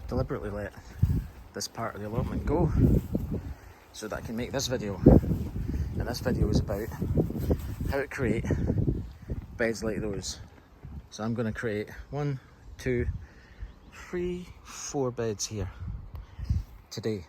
deliberately let this part of the allotment go so that I can make this video. And this video is about how to create beds like those. So I'm going to create 1, 2, 3, 4 beds here today,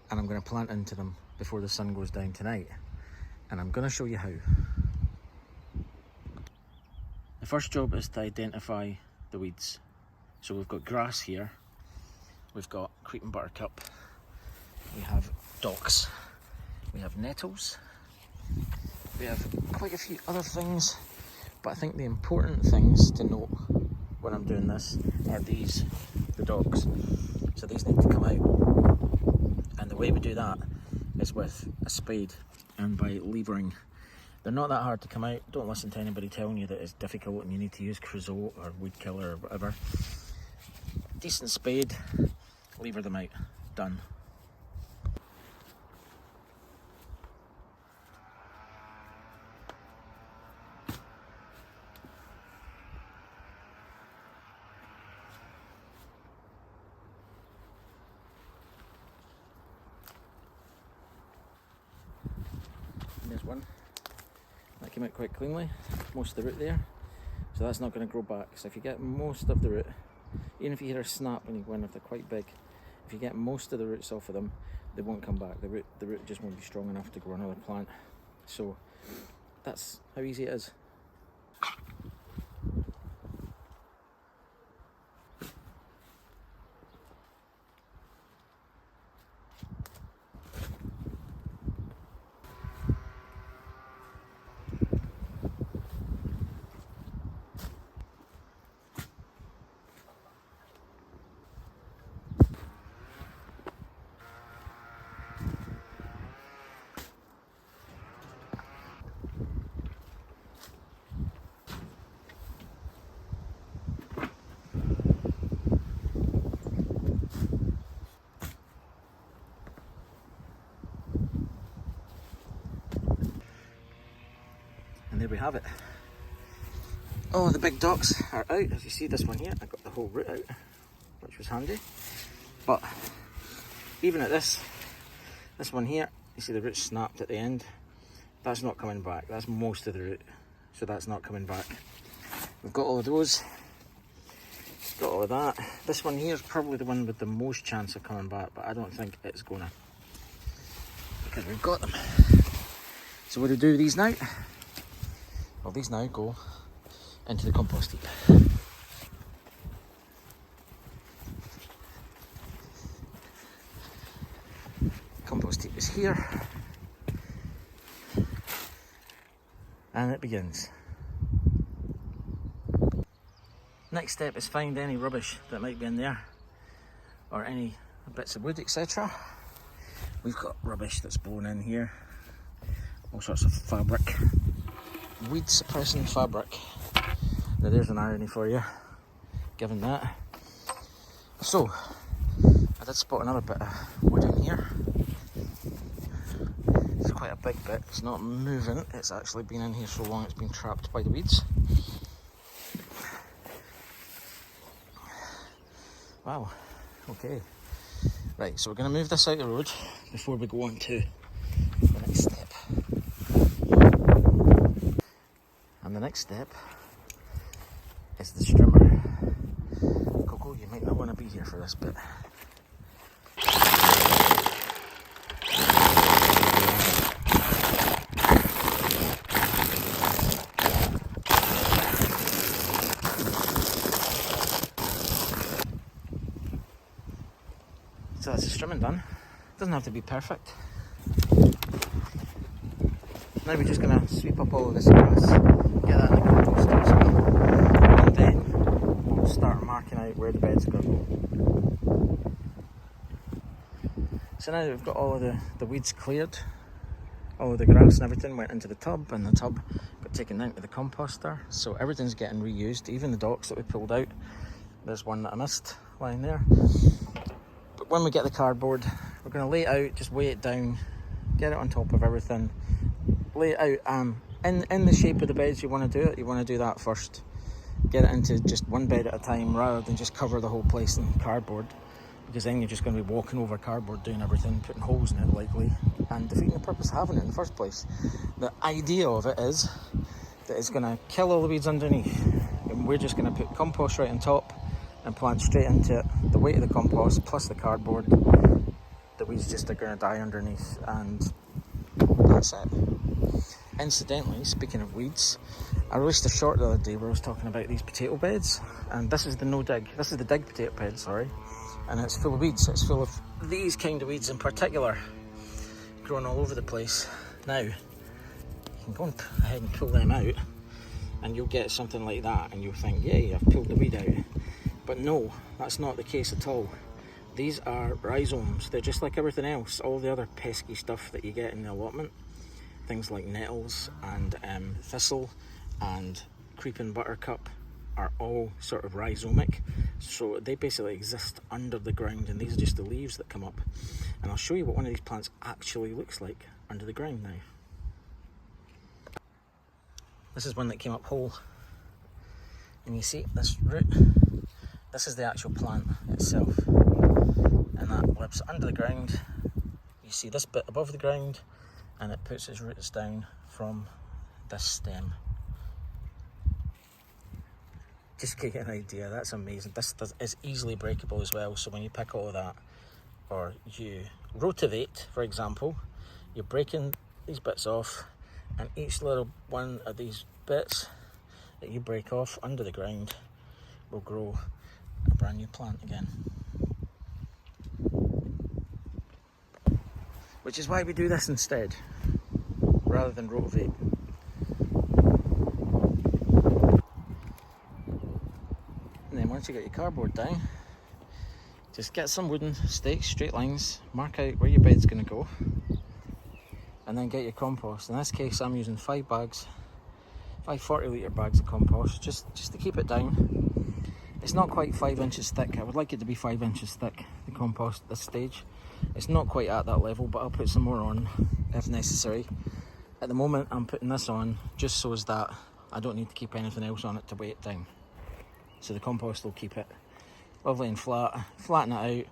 and I'm going to plant into them before the sun goes down tonight, and I'm going to show you how. The first job is to identify the weeds. So we've got grass here, we've got creeping buttercup, we have docks, we have nettles, we have quite a few other things, but I think the important things to note when I'm doing this are these, the docks. So these need to come out, and the way we do that is with a spade and by levering. They're not that hard to come out. Don't listen to anybody telling you that it's difficult and you need to use creosote or weed killer or whatever. Decent spade, lever them out, done. There's one. That came out quite cleanly, most of the root there. So that's not going to grow back. So if you get most of the root, even if you hear a snap when you go in, if they're quite big, if you get most of the roots off of them, they won't come back. The root just won't be strong enough to grow another plant. So that's how easy it is. And there we have it. Oh, the big docks are out. As you see, this one here, I got the whole root out, which was handy. But even at this one here, you see the root snapped at the end. That's not coming back. That's most of the root, so that's not coming back. We've got all of those. Got all of that. This one here is probably the one with the most chance of coming back, but I don't think it's gonna, because we've got them. So what do we do with these now? Well, these now go into the compost heap. Compost heap is here, and it begins. Next step is find any rubbish that might be in there, or any bits of wood, etc. We've got rubbish that's blown in here, all sorts of fabric. Weed suppressing fabric. Now there's an irony for you, given that. So, I did spot another bit of wood in here. It's quite a big bit, it's not moving, it's actually been in here so long it's been trapped by the weeds. Wow, okay. Right, so we're going to move this out the road before we go on to the next step. And the next step is the strimmer. Coco, you might not want to be here for this bit. So that's the strimming done. Doesn't have to be perfect. Now we're just going to sweep up all of this grass, get that in the compost as well, and then we'll start marking out where the beds are going to go. So now that we've got all of the weeds cleared, all of the grass and everything went into the tub, and the tub got taken down to the composter, so everything's getting reused, even the docks that we pulled out. There's one that I missed lying there. But when we get the cardboard, we're going to lay it out, just weigh it down, get it on top of everything, lay it out in the shape of the beds you want to do it. You want to do that first, get it into just one bed at a time rather than just cover the whole place in cardboard, because then you're just going to be walking over cardboard doing everything, putting holes in it likely, and defeating the purpose of having it in the first place. The idea of it is that it's going to kill all the weeds underneath, and we're just going to put compost right on top and plant straight into it. The weight of the compost plus the cardboard, the weeds just are going to die underneath, and that's it. Incidentally, speaking of weeds, I released a short the other day where I was talking about these potato beds, and this is the dig potato bed, sorry, and it's full of weeds. It's full of these kind of weeds in particular, growing all over the place. Now, you can go ahead and pull them out, and you'll get something like that, and you'll think, yay, I've pulled the weed out. But no, that's not the case at all. These are rhizomes. They're just like everything else, all the other pesky stuff that you get in the allotment. Things like nettles and thistle and creeping buttercup are all sort of rhizomic. So they basically exist under the ground, and these are just the leaves that come up. And I'll show you what one of these plants actually looks like under the ground now. This is one that came up whole. And you see this root? This is the actual plant itself. And that lives under the ground. You see this bit above the ground, and it puts its roots down from this stem. Just to get an idea, that's amazing. This is easily breakable as well, so when you pick all of that, or you rotivate, for example, you're breaking these bits off, and each little one of these bits that you break off under the ground will grow a brand new plant again. Which is why we do this instead, rather than rotivate. And then once you get your cardboard down, just get some wooden stakes, straight lines, mark out where your bed's going to go, and then get your compost. In this case, I'm using 5 40-litre bags of compost, just to keep it down. It's not quite 5 inches thick. I would like it to be 5 inches thick, the compost at this stage. It's not quite at that level, but I'll put some more on if necessary. At the moment, I'm putting this on just so as that I don't need to keep anything else on it to weigh it down. So the compost will keep it lovely and flat, flatten it out,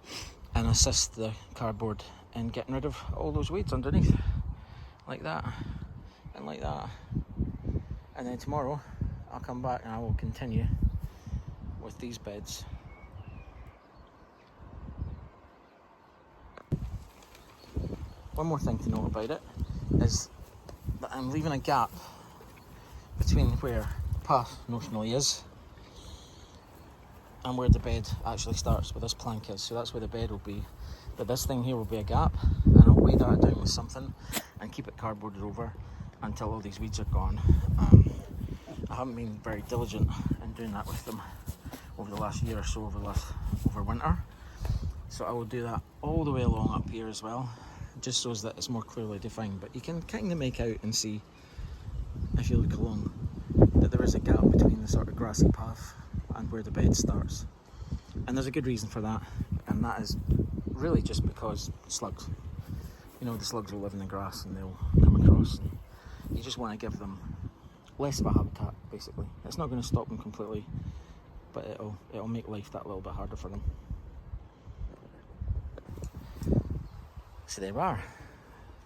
and assist the cardboard in getting rid of all those weeds underneath. Like that, and like that. And then tomorrow, I'll come back and I will continue with these beds. One more thing to note about it is that I'm leaving a gap between where the path notionally is and where the bed actually starts, where this plank is. So that's where the bed will be. But this thing here will be a gap, and I'll weigh that down with something and keep it cardboarded over until all these weeds are gone. I haven't been very diligent in doing that with them over the last year or so, over winter. So I will do that all the way along up here as well, just so that it's more clearly defined. But you can kind of make out and see, if you look along, that there is a gap between the sort of grassy path and where the bed starts. And there's a good reason for that, and that is really just because slugs. You know, the slugs will live in the grass and they'll come across, and you just want to give them less of a habitat, basically. It's not going to stop them completely, but it'll make life that little bit harder for them. So there we are,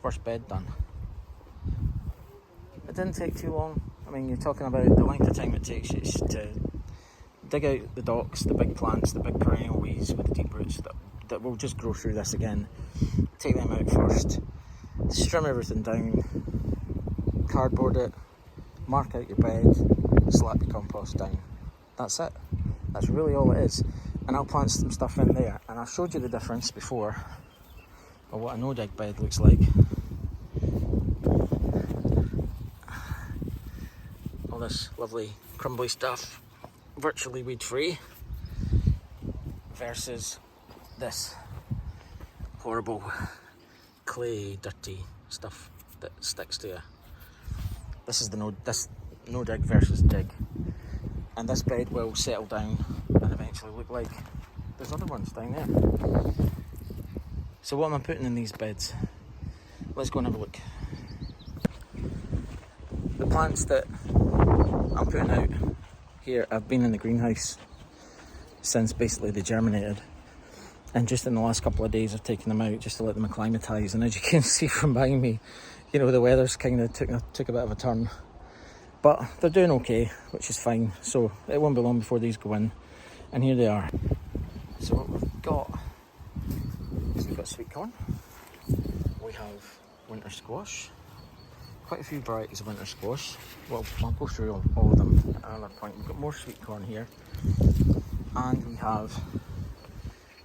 first bed done. It didn't take too long. I mean, you're talking about the length of time it takes you to dig out the docks, the big plants, the big perennial weeds with the deep roots that will just grow through this again. Take them out first, strim everything down, cardboard it, mark out your bed, slap your compost down. That's it. That's really all it is. And I'll plant some stuff in there. And I showed you the difference before of what a no-dig bed looks like. All this lovely crumbly stuff, virtually weed-free, versus this horrible clay, dirty stuff that sticks to you. This is this no dig versus dig, and this bed will settle down and eventually look like there's other ones down there. So what am I putting in these beds? Let's go and have a look. The plants that I'm putting out here, I've been in the greenhouse since basically they germinated, and just in the last couple of days I've taken them out just to let them acclimatise, and as you can see from behind me, you know, the weather's kind of took a bit of a turn, but they're doing okay, which is fine. So it won't be long before these go in, and here they are. So what we've got is we've got sweet corn, we have winter squash, quite a few varieties of winter squash. Well, I'll go through all of them at another point. We've got more sweet corn here, and we have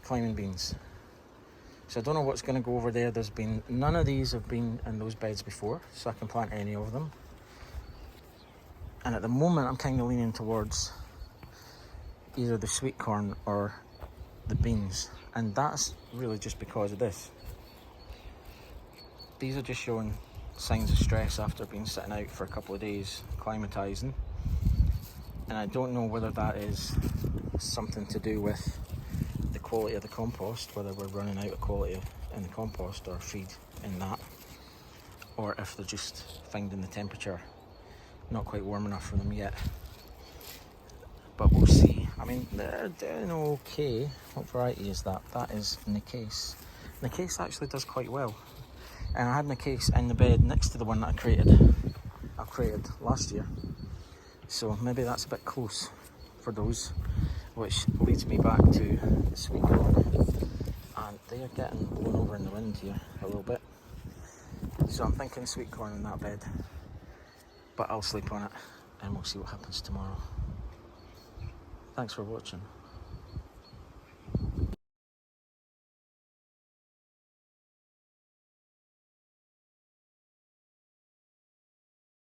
climbing beans. So I don't know what's going to go over there. There's been none of these have been in those beds before, so I can plant any of them. And at the moment I'm kind of leaning towards either the sweet corn or the beans, and that's really just because of this. These are just showing signs of stress after being sitting out for a couple of days acclimatising, and I don't know whether that is something to do with the quality of the compost, whether we're running out of quality in the compost or feed in that, or if they're just finding the temperature not quite warm enough for them yet. But we'll see. I mean, they're doing okay. What variety is that? That is Nicase. Nicase actually does quite well. And I had Nicase in the bed next to the one that I created last year. So maybe that's a bit close for those, which leads me back to the sweet corn. And they are getting blown over in the wind here a little bit. So I'm thinking sweet corn in that bed. But I'll sleep on it and we'll see what happens tomorrow. Thanks for watching.